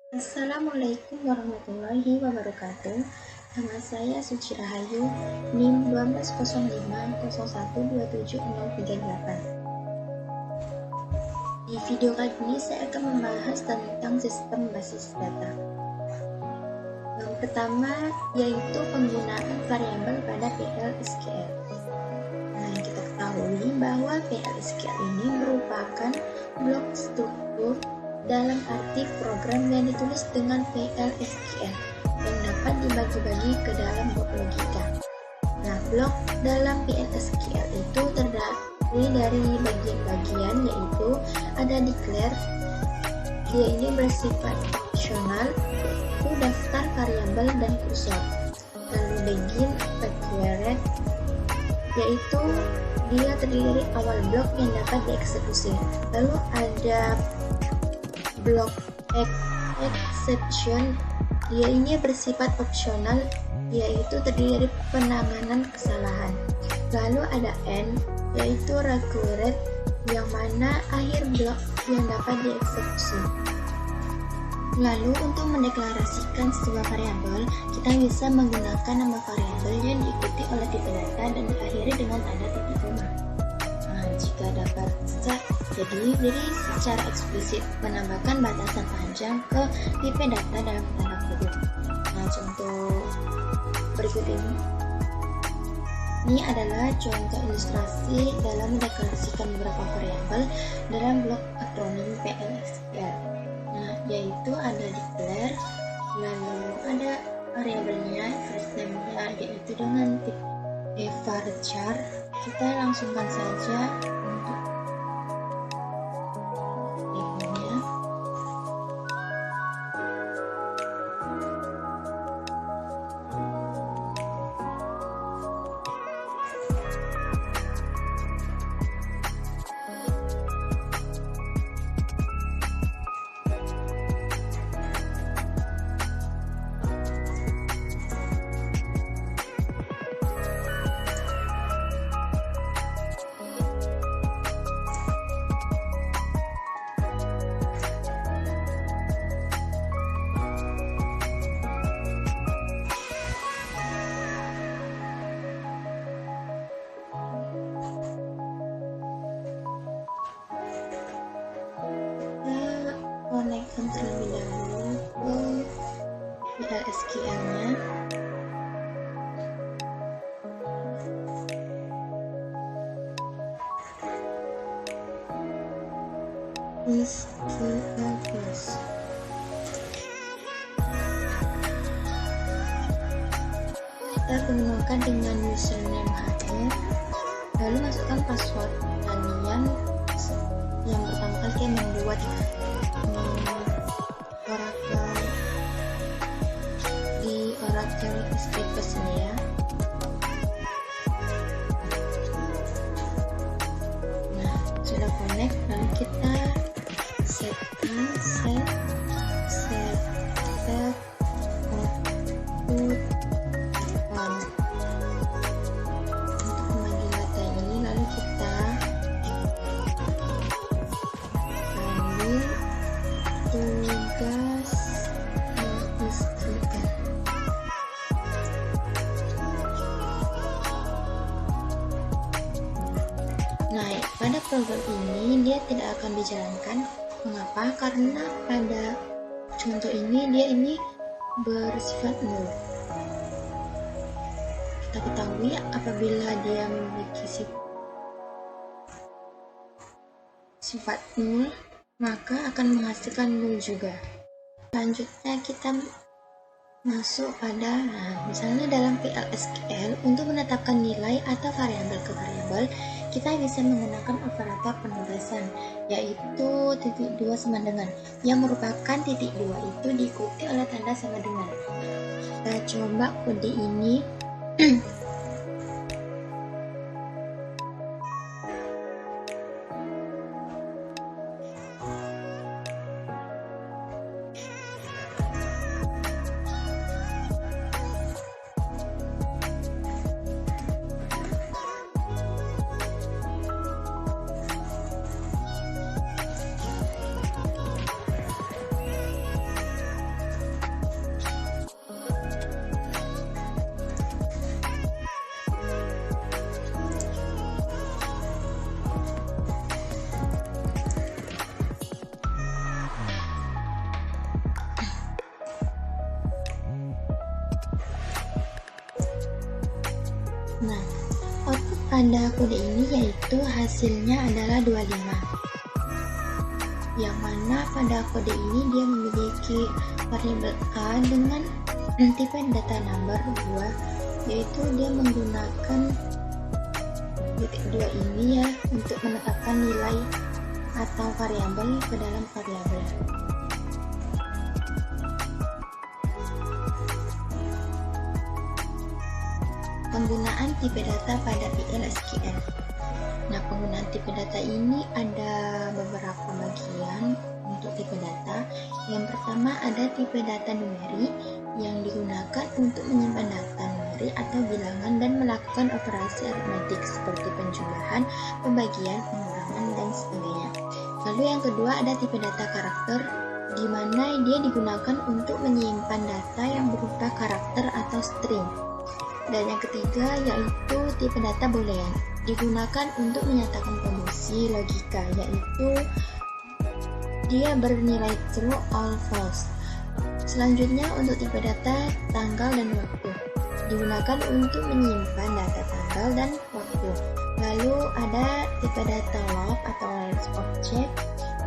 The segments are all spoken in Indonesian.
Assalamualaikum warahmatullahi wabarakatuh. Nama saya Suci Rahayu, NIM 120501276038. Di video kali ini saya akan membahas tentang sistem basis data. Yang pertama yaitu penggunaan variabel pada PL/SQL. Nah, kita ketahui bahwa PL/SQL ini merupakan blok struktur dalam arti program yang ditulis dengan PL/SQL yang dapat dibagi-bagi ke dalam blok logika. Nah, blok dalam PL/SQL itu terdiri dari bagian-bagian, yaitu ada declare, dia ini bersifat opsional, yaitu daftar variabel dan kursor. Lalu begin declared, yaitu dia terdiri dari awal blok yang dapat dieksekusi. Lalu ada blok exception, dia ini bersifat opsional, yaitu terdiri dari penanganan kesalahan. Lalu ada end, yaitu required, yang mana akhir blok yang dapat dieksekusi. Lalu untuk mendeklarasikan sebuah variabel, kita bisa menggunakan nama variabel yang diikuti oleh tipe data dan diakhiri dengan tanda titik koma. Nah, jika dapat jadi secara eksplisit menambahkan batasan panjang ke tipe data dalam tanda kutip. Nah, contoh berikut ini adalah contoh ilustrasi dalam mendeklarasikan beberapa variabel dalam blok akronim PL/SQL. Nah, yaitu ada declare, lalu ada variabelnya, first name-nya yaitu dengan tipe varchar. Kita langsungkan saja untuk tipenya. Konekkan terlebih dahulu ke PL/SQL-nya. SQL plus. Kita gunakan dengan username HR, lalu masukkan password kalian. Yang pertama kali kita membuat Oracle di Oracle SQL ini ya. Nah, sudah connect, lalu kita setkan set output on untuk memanggil data ini. Lalu kita ambil tugas SQL. Nah, pada program ini dia tidak akan dijalankan. Mengapa? Karena pada contoh ini dia ini bersifat null. Kita ketahui apabila dia memiliki sifat null, maka akan menghasilkan null juga. Selanjutnya kita masuk pada, misalnya dalam PL/SQL untuk menetapkan nilai atau variabel ke variabel, kita bisa menggunakan operator penugasan, yaitu titik 2 sama dengan, yang merupakan titik 2 itu diikuti oleh tanda sama dengan. Kita coba kode ini. Nah, output pada kode ini yaitu hasilnya adalah 25, yang mana pada kode ini dia memiliki variabel A dengan tipe data number 2, yaitu dia menggunakan titik 2 ini ya untuk menetapkan nilai atau variabel ke dalam variabel. Penggunaan tipe data pada PL/SQL. Nah, penggunaan tipe data ini ada beberapa bagian untuk tipe data. Yang pertama ada tipe data numerik yang digunakan untuk menyimpan data numerik atau bilangan dan melakukan operasi aritmetik seperti penjumlahan, pembagian, pengurangan, dan sebagainya. Lalu yang kedua ada tipe data karakter, di mana dia digunakan untuk menyimpan data yang berupa karakter atau string. Dan yang ketiga yaitu tipe data boolean, digunakan untuk menyatakan kondisi logika, yaitu dia bernilai true or false. Selanjutnya untuk tipe data tanggal dan waktu, digunakan untuk menyimpan data tanggal dan waktu. Lalu ada tipe data log atau large object,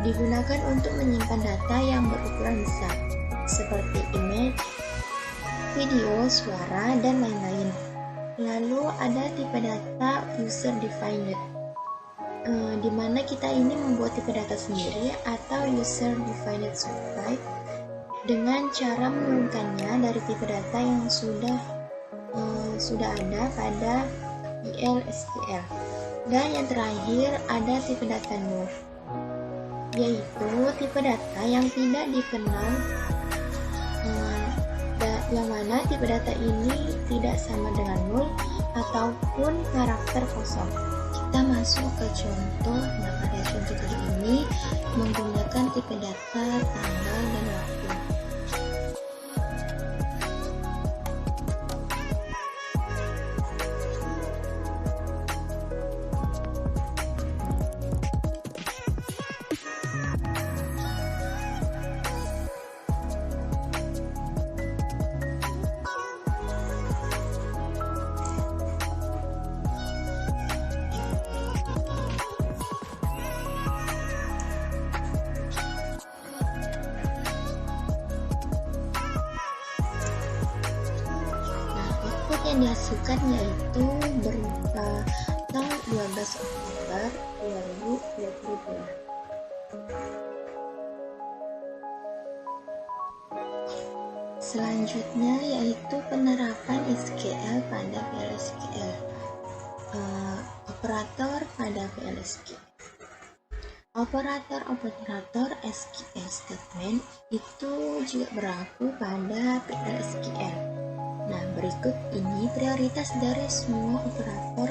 digunakan untuk menyimpan data yang berukuran besar seperti image, video, suara, dan lain-lain. Lalu ada tipe data user defined, di mana kita ini membuat tipe data sendiri atau user defined subtype dengan cara menurunkannya dari tipe data yang sudah ada pada PL/SQL. Dan yang terakhir ada tipe data null, yaitu tipe data yang tidak dikenal, yang mana tipe data ini tidak sama dengan null ataupun karakter kosong. Kita masuk ke contoh. Nah, pada contoh kali ini menggunakan tipe data tanggal dan waktu. Yang dihasilkan yaitu berupa tanggal 12 Oktober 2022. Selanjutnya yaitu penerapan SQL pada PL/SQL. Operator pada PL/SQL. Operator SQL statement itu juga berlaku pada PL/SQL. Nah, berikut ini prioritas dari semua operator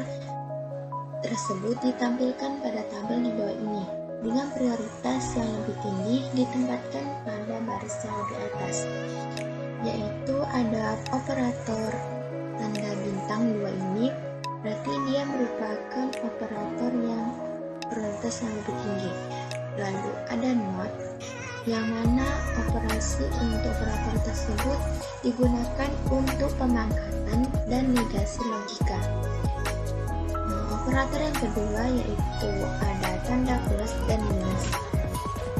tersebut ditampilkan pada tabel di bawah ini, dengan prioritas yang lebih tinggi ditempatkan pada baris yang lebih atas, yaitu ada operator tanda bintang 2 ini, berarti dia merupakan operator yang prioritas yang lebih tinggi. Lalu ada not, yang mana operasi untuk operator tersebut digunakan untuk pemangkatan dan negasi logika. Operator yang kedua yaitu ada tanda plus dan minus.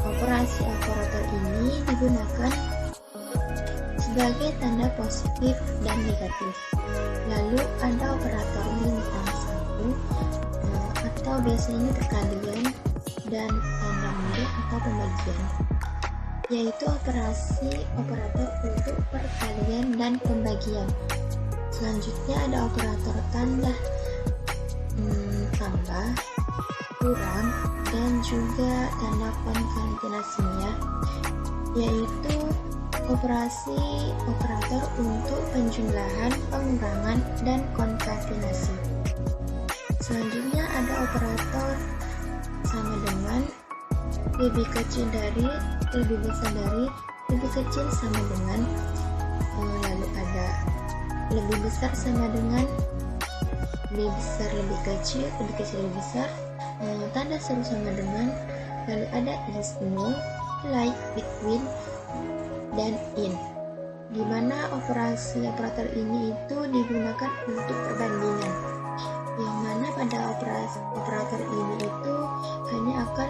Operasi operator ini digunakan sebagai tanda positif dan negatif. Lalu ada operator bintang 1 atau biasanya perkalian dan tanda mundur atau pembagian, yaitu operasi operator untuk perkalian dan pembagian. Selanjutnya ada operator tanda tambah, kurang, dan juga tanda konkatenasinya, yaitu operasi operator untuk penjumlahan, pengurangan, dan konkatenasi. Selanjutnya ada operator sama dengan, lebih kecil dari, lebih besar dari, lebih kecil sama dengan, lalu ada lebih besar sama dengan, lebih besar lebih kecil lebih besar, tanda seru sama dengan, lalu ada is, no, like, between, dan in, di mana operasi operator ini itu digunakan untuk perbandingan. yang mana pada operator ini itu hanya akan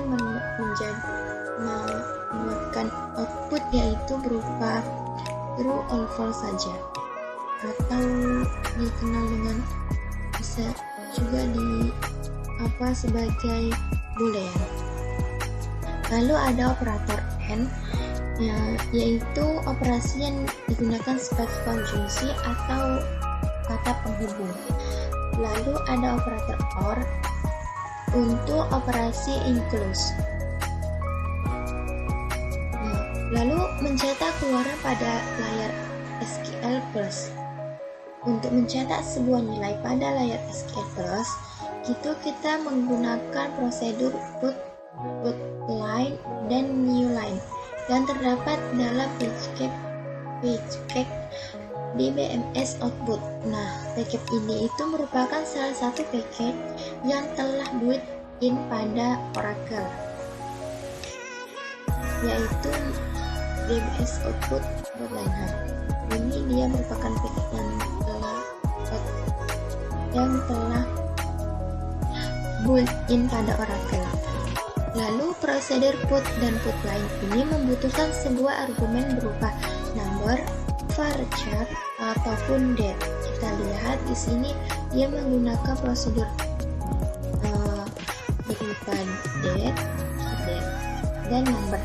memuatkan output yaitu berupa true or false saja, atau dikenal dengan bisa juga sebagai boolean. Lalu ada operator AND yaitu operasi yang digunakan sebagai konjungsi atau kata penghubung. Lalu ada operator OR untuk operasi include. Lalu mencetak keluaran pada layar SQL Plus. Untuk mencetak sebuah nilai pada layar SQL Plus, kita menggunakan prosedur put line dan new line yang terdapat dalam package DBMS output. Nah, package ini itu merupakan salah satu package yang telah built-in pada Oracle, yaitu DBMS output .line. Ini dia merupakan package yang telah built-in pada Oracle. Lalu prosedur put dan put line ini membutuhkan sebuah argumen berupa number, varchar ataupun date. Kita lihat di sini dia menggunakan prosedur berupa date dan number.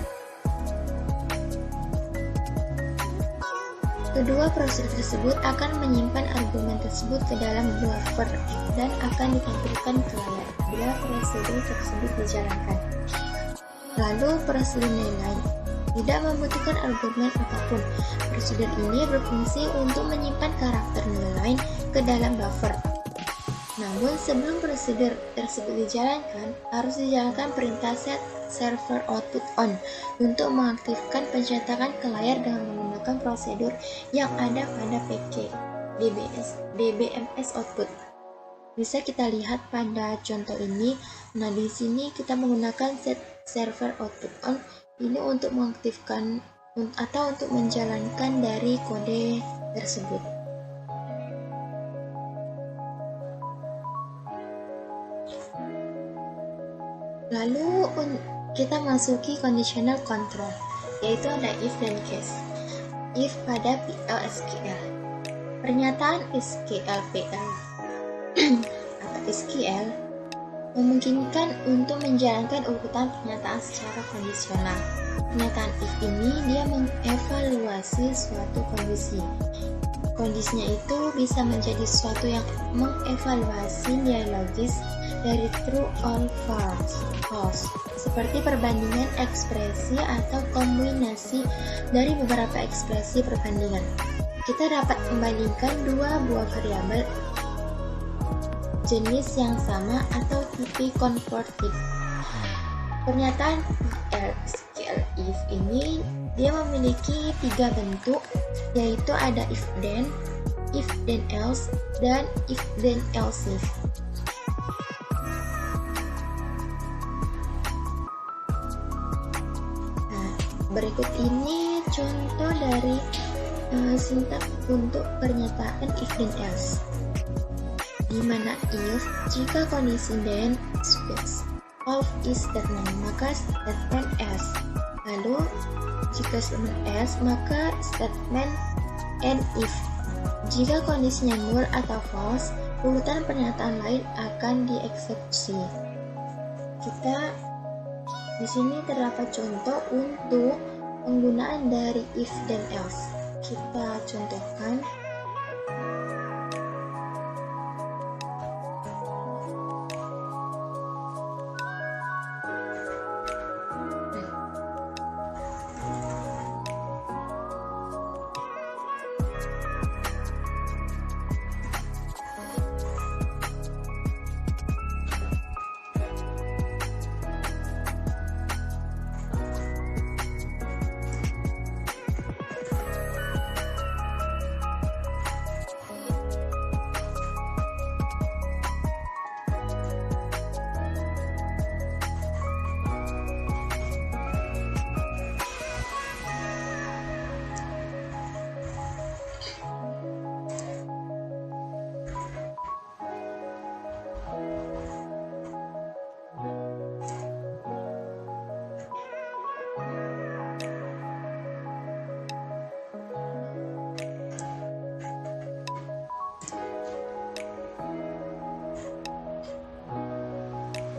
Kedua prosedur tersebut akan menyimpan argumen tersebut ke dalam buffer dan akan ditampilkan ke layar bila prosedur tersebut dijalankan. Lalu prosedur nilai tidak membutuhkan argumen apapun. Prosedur ini berfungsi untuk menyimpan karakter nilai ke dalam buffer. Namun sebelum prosedur tersebut dijalankan, harus dijalankan perintah set server output on untuk mengaktifkan pencetakan ke layar dengan menggunakan prosedur yang ada pada PK DBMS output. Bisa kita lihat pada contoh ini. Nah, di sini kita menggunakan set server output on ini untuk mengaktifkan atau untuk menjalankan dari kode tersebut. Lalu kita masuki conditional control, yaitu ada if dan case. If pada PL/SQL. Pernyataan SQL/PL atau SQL memungkinkan untuk menjalankan urutan pernyataan secara kondisional. Pernyataan if ini dia mengevaluasi suatu kondisi. Kondisinya itu bisa menjadi sesuatu yang mengevaluasi nilai logis dari true or false, seperti perbandingan ekspresi atau kombinasi dari beberapa ekspresi perbandingan. Kita dapat membandingkan dua buah variabel jenis yang sama atau tipe converted. Pernyataan PL/SQL if ini dia memiliki tiga bentuk, yaitu ada if then else, dan if then else if. Nah, berikut ini contoh dari sintaks untuk pernyataan if then else, di mana if jika kondisi then speaks of is statement, maka statement else. Lalu jika statement else, maka statement and if. Jika kondisinya null atau false, urutan pernyataan lain akan dieksekusi. Kita di sini terdapat contoh untuk penggunaan dari if dan else. Kita contohkan.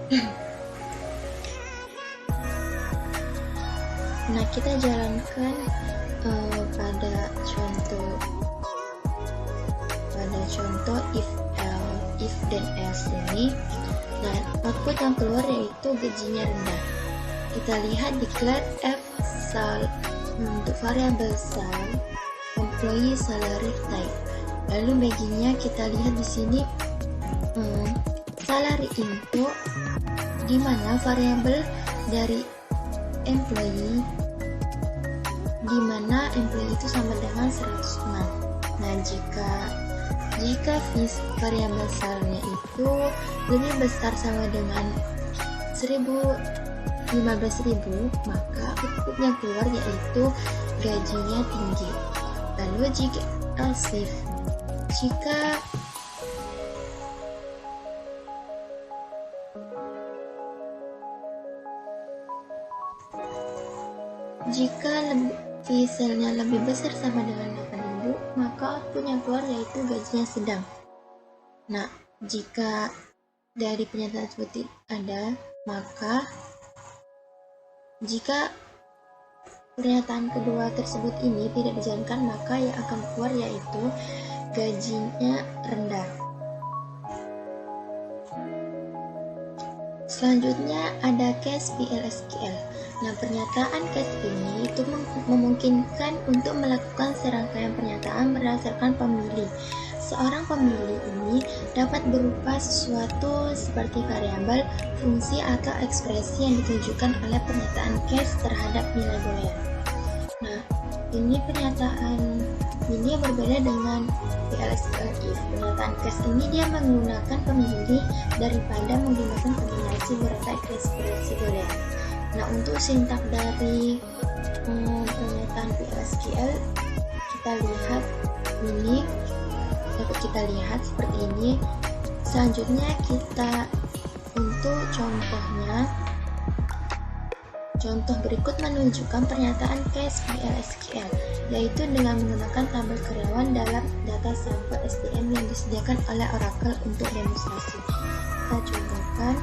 Nah, kita jalankan pada contoh if dan else ini. Nah, output yang keluar yaitu gajinya rendah. Kita lihat declare f sal untuk variabel sal employee salary type. Lalu baginya kita lihat di sini salary input, di mana variabel dari employee, di mana employee itu sama dengan 106. Nah, jika variabel salnya itu lebih besar sama dengan 15.000, maka outputnya keluar yaitu gajinya tinggi. Lalu jika selnya lebih besar sama dengan 8.000, maka output yang keluar yaitu gajinya sedang. Nah, jika dari pernyataan seperti ada, maka jika pernyataan kedua tersebut ini tidak dijalankan, maka yang akan keluar yaitu gajinya rendah. Selanjutnya ada case PLSQL. Nah, pernyataan case ini itu memungkinkan untuk melakukan serangkaian pernyataan berdasarkan pemilih. Seorang pemilih ini dapat berupa sesuatu seperti variabel, fungsi, atau ekspresi yang ditunjukkan oleh pernyataan case terhadap nilai boolean. Nah, ini pernyataan ini berbeda dengan PLSQL if. Pernyataan case ini dia menggunakan pemilih daripada menggunakan kombinasi beberapa ekspresi boolean. Nah, untuk sintak dari pernyataan PLSQL kita lihat ini, dapat kita lihat seperti ini. Selanjutnya kita untuk contoh berikut menunjukkan pernyataan case PLSQL, yaitu dengan menggunakan tabel karyawan dalam data sampel SDM yang disediakan oleh Oracle untuk demonstrasi. Kita contohkan.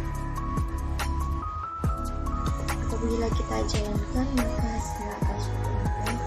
Apabila kita jalankan, maka hasilnya akan seperti ini.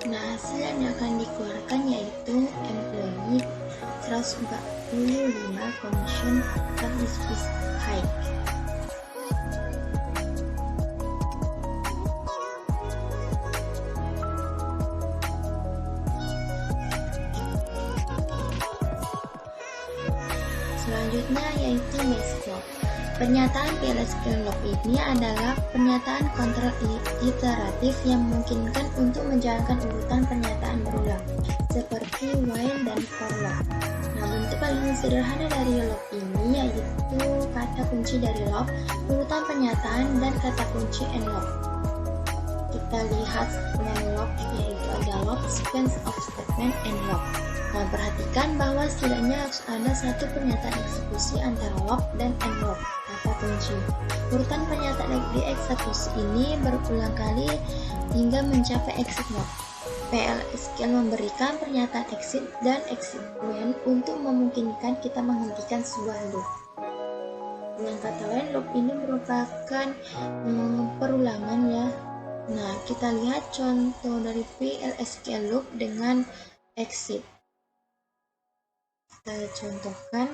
Nah, hasil yang akan dikeluarkan yaitu employee 145 commission service fees hike. Selanjutnya yaitu base log. Pernyataan PLSQL log ini adalah pernyataan kontrol iteratif yang memungkinkan untuk menjalankan urutan pernyataan berulang, seperti while dan for log. Nah, bentuk paling sederhana dari log ini yaitu kata kunci dari log, urutan pernyataan, dan kata kunci end log. Kita lihat dengan log, yaitu ada log, sequence of statement, and log. Nah, perhatikan bahwa setidaknya harus ada satu pernyataan eksekusi antara loop dan end loop, kata kunci. Urutan pernyataan di eksekusi ini berulang kali hingga mencapai exit loop. PL/SQL memberikan pernyataan exit dan execution untuk memungkinkan kita menghentikan sebuah loop. Dengan kata lain, loop ini merupakan perulangan ya. Nah, kita lihat contoh dari PL/SQL loop dengan exit. Kita contohkan.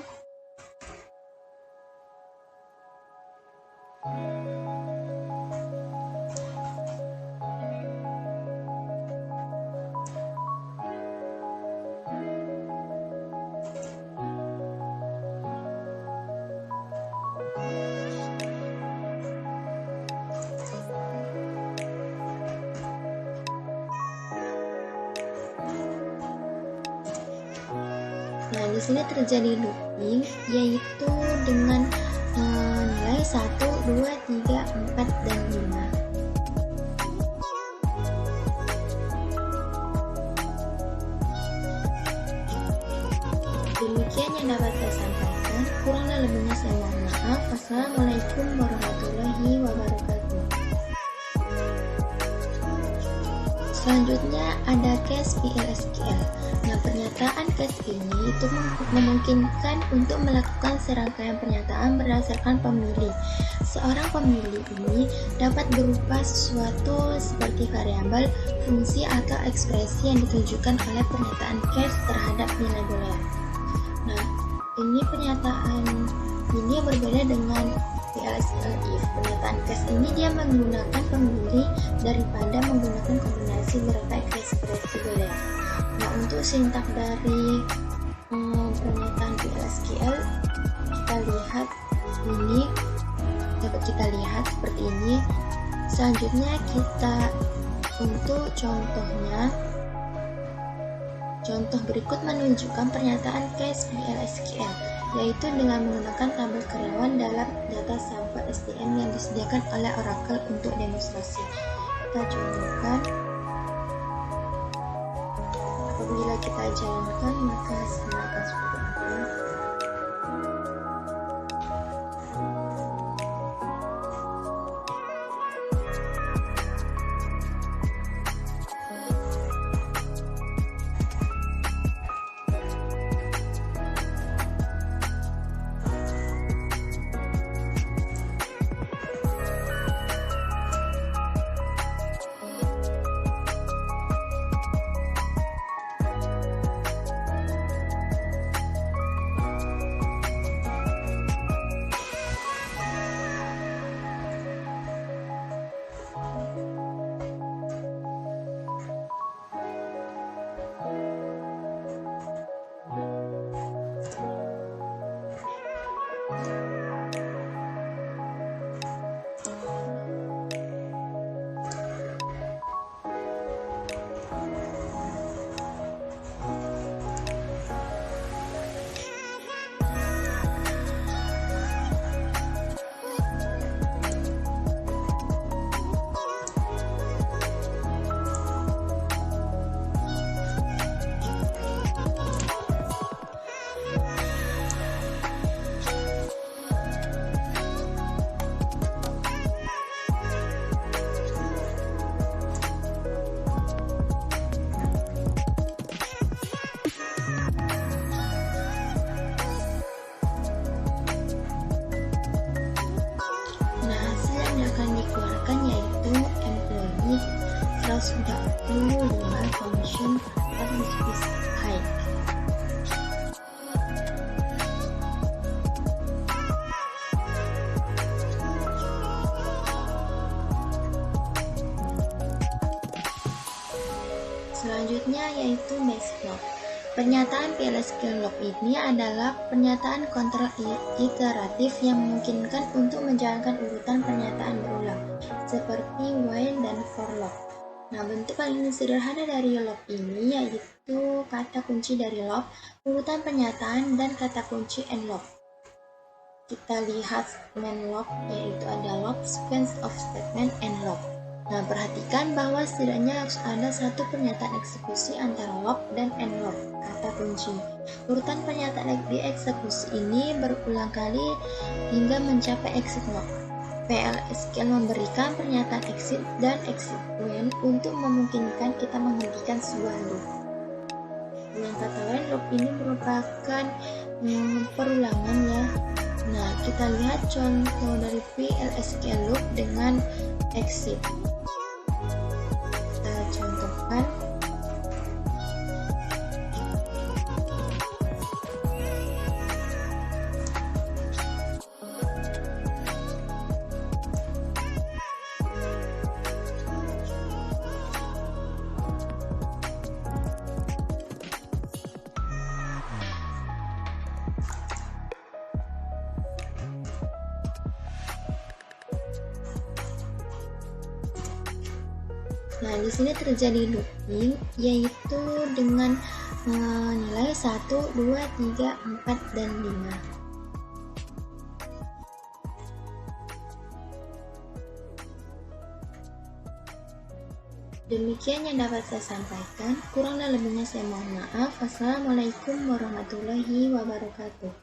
Nah, di sini terjadi looping, yaitu dengan nilai 1, 2, 3, 4, dan 5. Demikian yang dapat saya sampaikan. Kurang dan lebihnya saya mohon maaf. Wassalamualaikum warahmatullahi wabarakatuh. Selanjutnya ada case PL/SQL. Nah, pernyataan case ini itu memungkinkan untuk melakukan serangkaian pernyataan berdasarkan pemilih. Seorang pemilih ini dapat berupa sesuatu seperti variabel, fungsi, atau ekspresi yang ditunjukkan oleh pernyataan case terhadap nilai dolar. Nah, ini pernyataan ini berbeda dengan PL/SQL if. Pernyataan case ini dia menggunakan pemilih daripada menggunakan kombinasi beberapa ekspresi boolean. Nah, untuk sintak dari pernyataan PL/SQL dapat kita lihat seperti ini. Selanjutnya kita untuk contoh berikut menunjukkan pernyataan case PL/SQL, yaitu dengan menggunakan tabel karyawan dalam data sampel SDN yang disediakan oleh Oracle untuk demonstrasi. Kita contohkan. Apabila kita jalankan, maka hasilnya akan seperti ini. sudah 45 commission is high. Selanjutnya yaitu base lock. Pernyataan PL/SQL lock ini adalah pernyataan kontrol iteratif yang memungkinkan untuk menjalankan urutan pernyataan berulang, seperti while dan for lock. Nah, bentuk paling sederhana dari lock ini yaitu kata kunci dari lock, urutan pernyataan, dan kata kunci end lock. Kita lihat main lock, yaitu ada lock, sequence of statement, end lock. Nah, perhatikan bahwa setidaknya harus ada satu pernyataan eksekusi antara lock dan unlock, kata kunci. Urutan pernyataan di eksekusi ini berulang kali hingga mencapai exit lock. PL/SQL memberikan pernyataan exit dan exit when untuk memungkinkan kita menghentikan sebuah loop. Dengan kata lain, loop ini merupakan perulangan ya. Nah, kita lihat contoh dari PL/SQL loop dengan exit. Kita contohkan. Nah, di sini terjadi looping yaitu dengan nilai 1, 2, 3, 4, dan 5. Demikian yang dapat saya sampaikan. Kurang dan lebihnya saya mohon maaf. Wassalamualaikum warahmatullahi wabarakatuh.